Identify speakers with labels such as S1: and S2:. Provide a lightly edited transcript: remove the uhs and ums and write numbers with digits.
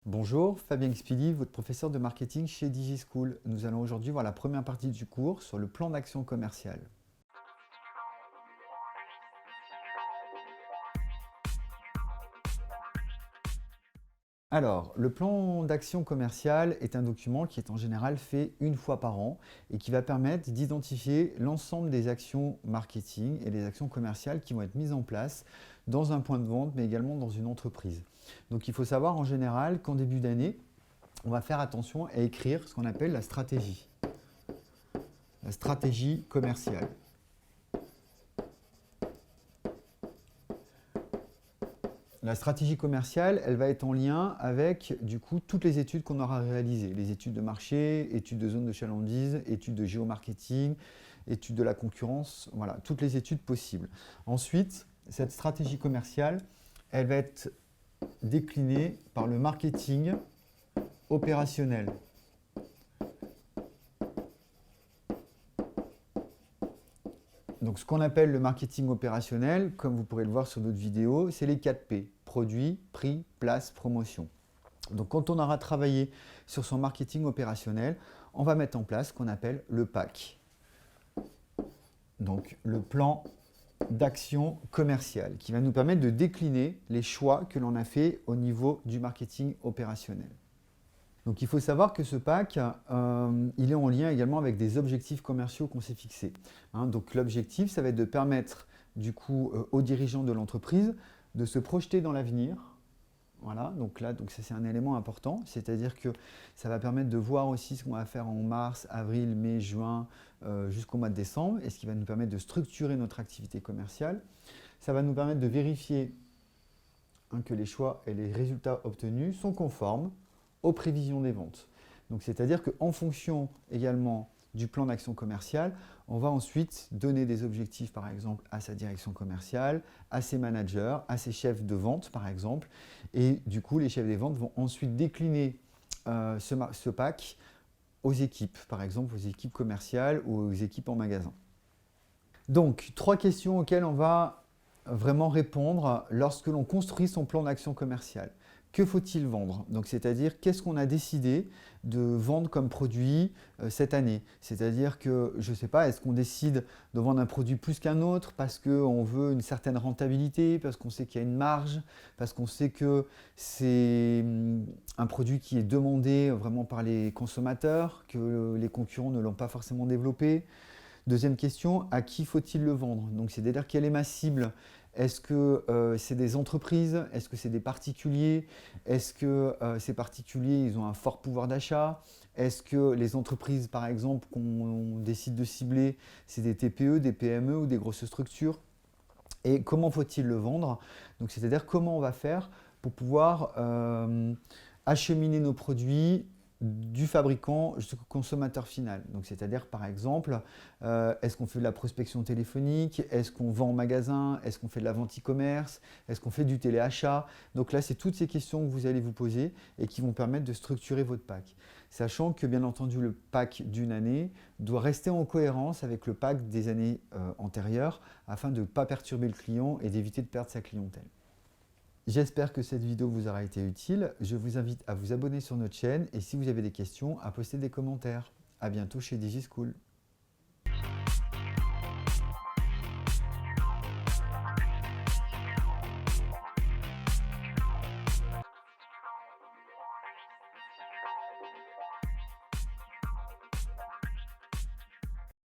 S1: Bonjour, Fabien Xpili, votre professeur de marketing chez DigiSchool. Nous allons aujourd'hui voir la première partie du cours sur le plan d'action commerciale. Alors, le plan d'action commerciale est un document qui est en général fait une fois par an et qui va permettre d'identifier l'ensemble des actions marketing et des actions commerciales qui vont être mises en place dans un point de vente, mais également dans une entreprise. Donc, il faut savoir en général qu'en début d'année, on va faire attention à écrire ce qu'on appelle la stratégie commerciale. La stratégie commerciale, elle va être en lien avec du coup toutes les études qu'on aura réalisées. Les études de marché, études de zone de chalandise, études de géomarketing, études de la concurrence, voilà, toutes les études possibles. Ensuite, cette stratégie commerciale, elle va être déclinée par le marketing opérationnel. Donc, ce qu'on appelle le marketing opérationnel, comme vous pourrez le voir sur d'autres vidéos, c'est les 4 P. Produit, prix, place, promotion. Donc, quand on aura travaillé sur son marketing opérationnel, on va mettre en place ce qu'on appelle le PAC. Donc, le plan d'action commerciale, qui va nous permettre de décliner les choix que l'on a fait au niveau du marketing opérationnel. Donc il faut savoir que ce PAC, il est en lien également avec des objectifs commerciaux qu'on s'est fixés. Donc l'objectif, ça va être de permettre du coup aux dirigeants de l'entreprise de se projeter dans l'avenir. Voilà, donc ça c'est un élément important, c'est-à-dire que ça va permettre de voir aussi ce qu'on va faire en mars, avril, mai, juin, jusqu'au mois de décembre, et ce qui va nous permettre de structurer notre activité commerciale. Ça va nous permettre de vérifier que les choix et les résultats obtenus sont conformes aux prévisions des ventes. Donc, c'est-à-dire qu'en fonction également du plan d'action commerciale, on va ensuite donner des objectifs, par exemple, à sa direction commerciale, à ses managers, à ses chefs de vente, par exemple. Et du coup, les chefs des ventes vont ensuite décliner ce PAC aux équipes, par exemple, aux équipes commerciales ou aux équipes en magasin. Donc, 3 questions auxquelles on va vraiment répondre lorsque l'on construit son plan d'action commerciale. Que faut-il vendre? Donc, c'est-à-dire, qu'est-ce qu'on a décidé de vendre comme produit cette année? C'est-à-dire que, je ne sais pas, est-ce qu'on décide de vendre un produit plus qu'un autre parce qu'on veut une certaine rentabilité, parce qu'on sait qu'il y a une marge, parce qu'on sait que c'est un produit qui est demandé vraiment par les consommateurs, que les concurrents ne l'ont pas forcément développé? Deuxième question, à qui faut-il le vendre? Donc, c'est-à-dire, quelle est ma cible? Est-ce que c'est des entreprises? Est-ce que c'est des particuliers? Est-ce que ces particuliers, ils ont un fort pouvoir d'achat? Est-ce que les entreprises, par exemple, qu'on décide de cibler, c'est des TPE, des PME ou des grosses structures? Et comment faut-il le vendre? Donc, c'est-à-dire, comment on va faire pour pouvoir acheminer nos produits du fabricant jusqu'au consommateur final. Donc, c'est-à-dire, par exemple, est-ce qu'on fait de la prospection téléphonique? Est-ce qu'on vend en magasin? Est-ce qu'on fait de la vente e-commerce? Est-ce qu'on fait du téléachat? Donc là, c'est toutes ces questions que vous allez vous poser et qui vont permettre de structurer votre PAC. Sachant que, bien entendu, le PAC d'une année doit rester en cohérence avec le PAC des années antérieures afin de ne pas perturber le client et d'éviter de perdre sa clientèle. J'espère que cette vidéo vous aura été utile. Je vous invite à vous abonner sur notre chaîne et si vous avez des questions, à poster des commentaires. À bientôt chez DigiSchool.